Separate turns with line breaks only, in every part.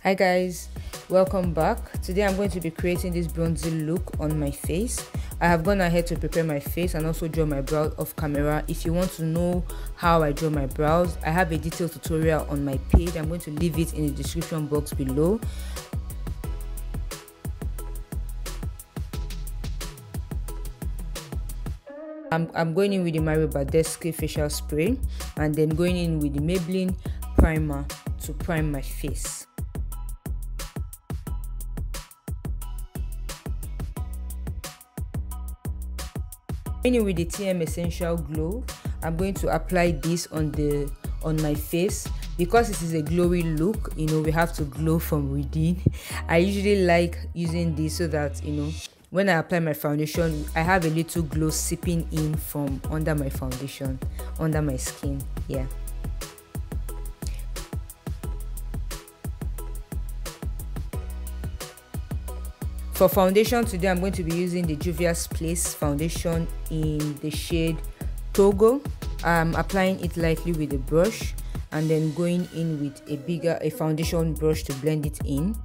Hi guys, welcome back. Today I'm going to be creating this bronzy look on my face. I have gone ahead to prepare my face and also draw my brows off camera. If you want to know how I draw my brows, I have a detailed tutorial on my page. I'm going to leave it in the description box below. I'm going in with the Mario Badescu facial spray and then going in with the Maybelline primer to prime my face. Going in with the TM Essential Glow, I'm going to apply this on my face. Because this is a glowy look, we have to glow from within. I usually like using this so that when I apply my foundation, I have a little glow seeping in from under my foundation, under my skin. Yeah. For foundation today, I'm going to be using the Juvia's Place foundation in the shade Togo. I'm applying it lightly with a brush and then going in with a foundation brush to blend it in.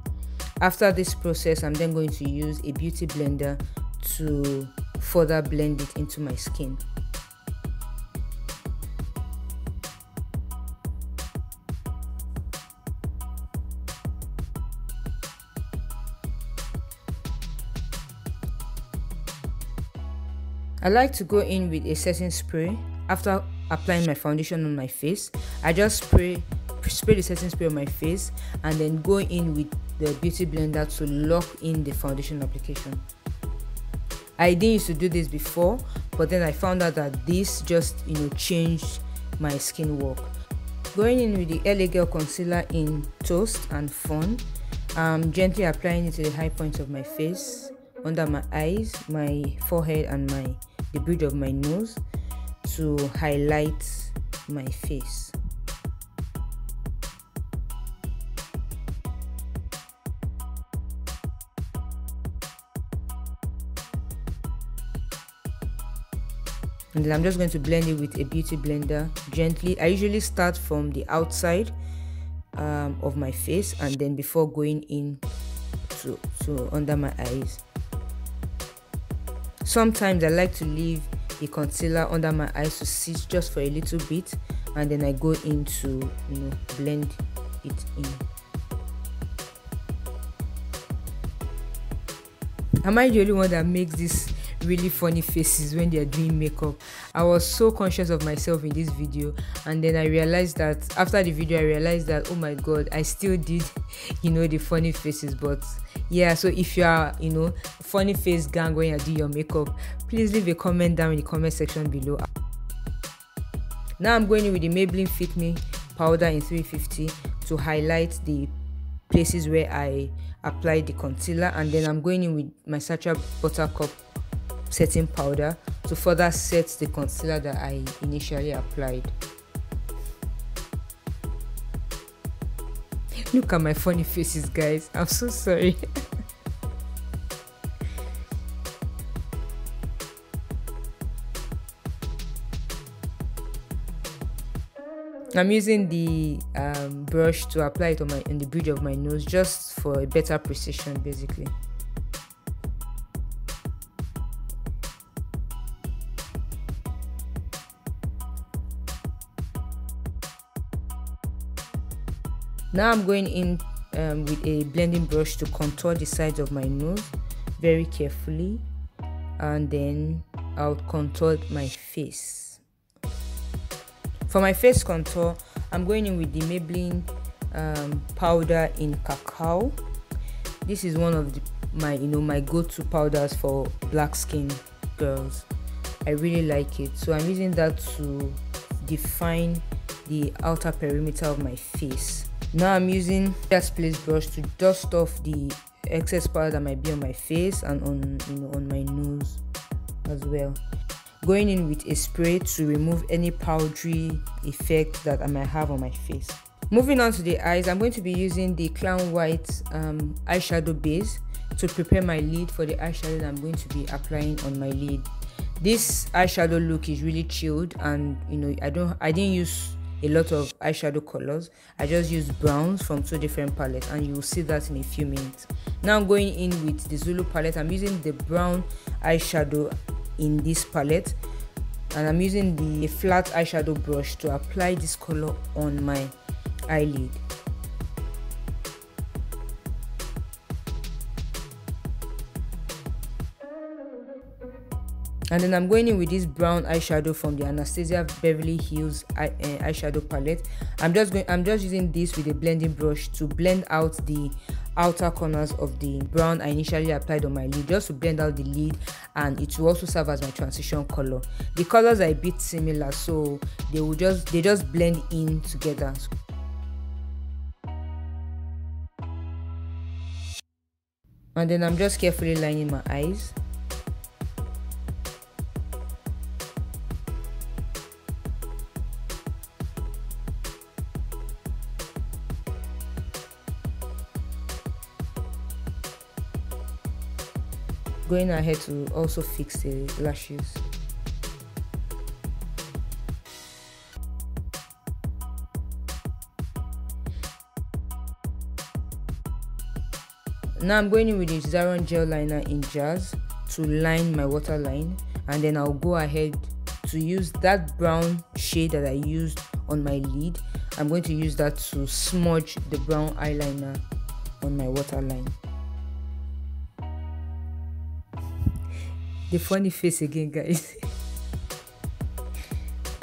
After this process, I'm then going to use a beauty blender to further blend it into my skin. I like to go in with a setting spray. After applying my foundation on my face, I just spray the setting spray on my face and then go in with the beauty blender to lock in the foundation application. I didn't used to do this before, but then I found out that this just changed my skin work. Going in with the LA Girl concealer in Toast and Fun, gently applying it to the high points of my face, under my eyes, my forehead and the bridge of my nose to highlight my face. And then I'm just going to blend it with a beauty blender gently. I usually start from the outside of my face and then before going in to under my eyes. Sometimes I like to leave the concealer under my eyes to sit just for a little bit and then I go in to blend it in. Am I the only one that makes this really funny faces when they are doing makeup? I was so conscious of myself in this video and then I realized that after the video oh my god, I still did the funny faces. But yeah, so if you are funny face gang when you do your makeup, please leave a comment down in the comment section below. Now I'm going in with the Maybelline Fit Me powder in 350 to highlight the places where I applied the concealer, and then I'm going in with my Sacha Buttercup setting powder to further set the concealer that I initially applied. Look at my funny faces, guys. I'm so sorry. I'm using the brush to apply it on the bridge of my nose just for a better precision, basically. Now I'm going in with a blending brush to contour the sides of my nose very carefully, and then I'll contour my face. For my face contour, I'm going in with the Maybelline powder in Cacao. This is one of my go-to powders for black skin girls. I really like it, so I'm using that to define the outer perimeter of my face. Now I'm using Juvia's Place brush to dust off the excess powder that might be on my face and on my nose as well. Going in with a spray to remove any powdery effect that I might have on my face. Moving on to the eyes, I'm going to be using the Clown White eyeshadow base to prepare my lid for the eyeshadow that I'm going to be applying on my lid. This eyeshadow look is really chilled, and I didn't use a lot of eyeshadow colors. I just used browns from 2 different palettes, and you will see that in a few minutes. Now I'm going in with the Zulu palette. I'm using the brown eyeshadow in this palette, and I'm using the flat eyeshadow brush to apply this color on my eyelid. And then I'm going in with this brown eyeshadow from the Anastasia Beverly Hills eyeshadow palette. I'm just using this with a blending brush to blend out the outer corners of the brown I initially applied on my lid, just to blend out the lid, and it will also serve as my transition color. The colors are a bit similar, so they just blend in together. And then I'm just carefully lining my eyes. Going ahead to also fix the lashes. Now I'm going in with the Zaron gel liner in Jazz to line my waterline, and then I'll go ahead to use that brown shade that I used on my lid. I'm going to use that to smudge the brown eyeliner on my waterline. The funny face again, guys.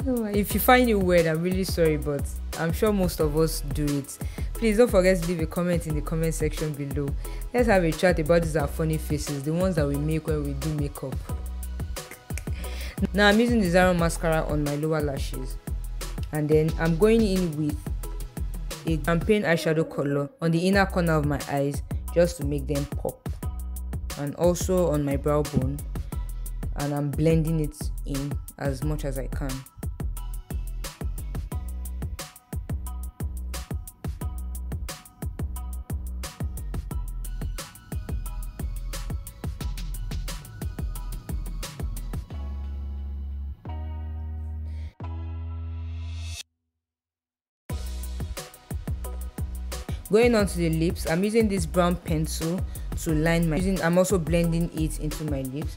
If you find it weird, I'm really sorry, but I'm sure most of us do it. Please don't forget to leave a comment in the comment section below. Let's have a chat about these our funny faces, the ones that we make when we do makeup. Now I'm using the Zaron mascara on my lower lashes, and then I'm going in with a champagne eyeshadow color on the inner corner of my eyes just to make them pop, and also on my brow bone, and I'm blending it in as much as I can. Going on to the lips, I'm using this brown pencil to line my I'm also blending it into my lips.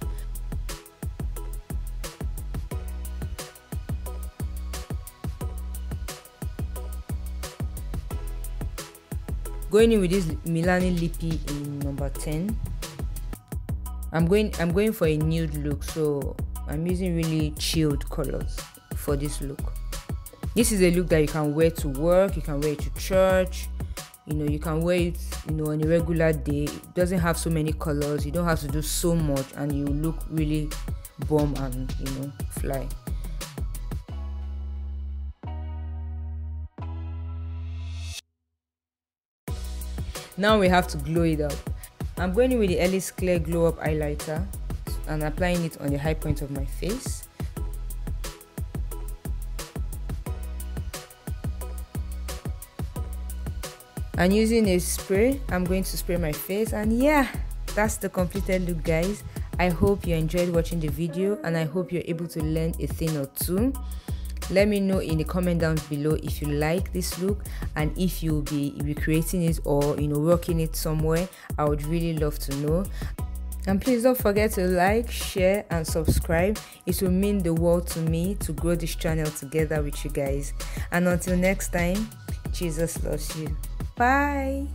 Going in with this Milani Lippy in number 10. I'm going for a nude look, so I'm using really chilled colors for this look. This is a look that you can wear to work, you can wear it to church, you can wear it, on a regular day. It doesn't have so many colors, you don't have to do so much, and you look really bomb and, fly. Now we have to glow it up. I'm going in with the Ellis Clear Glow Up Highlighter and applying it on the high point of my face. And using a spray, I'm going to spray my face, and yeah, that's the completed look, guys. I hope you enjoyed watching the video, and I hope you're able to learn a thing or two. Let me know in the comment down below if you like this look and if you'll be recreating it or rocking it somewhere. I would really love to know. And please don't forget to like, share and subscribe. It will mean the world to me to grow this channel together with you guys. And until next time, Jesus loves you. Bye.